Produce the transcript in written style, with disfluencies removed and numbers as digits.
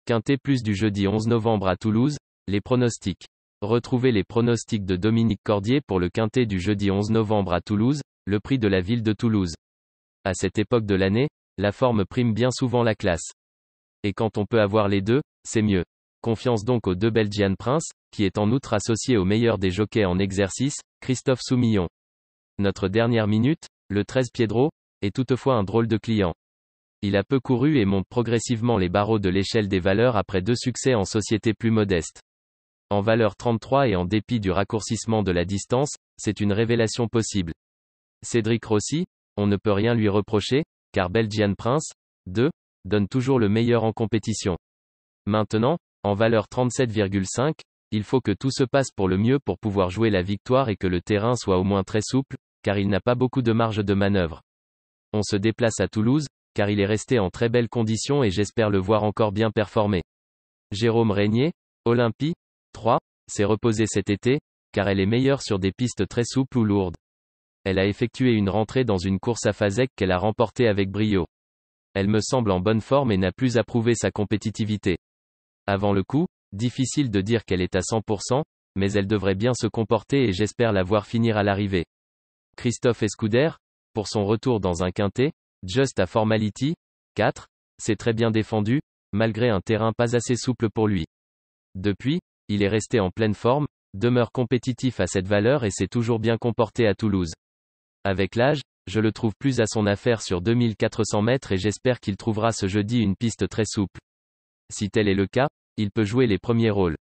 Quintet plus du jeudi 11 novembre à Toulouse, les pronostics. Retrouvez les pronostics de Dominique Cordier pour le Quintet du jeudi 11 novembre à Toulouse, le prix de la ville de Toulouse. À cette époque de l'année, la forme prime bien souvent la classe. Et quand on peut avoir les deux, c'est mieux. Confiance donc aux deux Belgian Prince, qui est en outre associé au meilleur des jockeys en exercice, Christophe Soumillon. Notre dernière minute, le 13 Piedro, est toutefois un drôle de client. Il a peu couru et monte progressivement les barreaux de l'échelle des valeurs après 2 succès en société plus modeste. En valeur 33 et en dépit du raccourcissement de la distance, c'est une révélation possible. Cédric Rossi, on ne peut rien lui reprocher, car Belgian Prince, 2, donne toujours le meilleur en compétition. Maintenant, en valeur 37,5, il faut que tout se passe pour le mieux pour pouvoir jouer la victoire et que le terrain soit au moins très souple, car il n'a pas beaucoup de marge de manœuvre. On se déplace à Toulouse, car il est resté en très belles conditions et j'espère le voir encore bien performer. Jérôme Régnier, Olympie, 3, s'est reposée cet été, car elle est meilleure sur des pistes très souples ou lourdes. Elle a effectué une rentrée dans une course à Fasec qu'elle a remportée avec brio. Elle me semble en bonne forme et n'a plus à prouver sa compétitivité. Avant le coup, difficile de dire qu'elle est à 100%, mais elle devrait bien se comporter et j'espère la voir finir à l'arrivée. Christophe Escudero, pour son retour dans un quintet, Just a Formality, 4, s'est très bien défendu, malgré un terrain pas assez souple pour lui. Depuis, il est resté en pleine forme, demeure compétitif à cette valeur et s'est toujours bien comporté à Toulouse. Avec l'âge, je le trouve plus à son affaire sur 2400 mètres et j'espère qu'il trouvera ce jeudi une piste très souple. Si tel est le cas, il peut jouer les premiers rôles.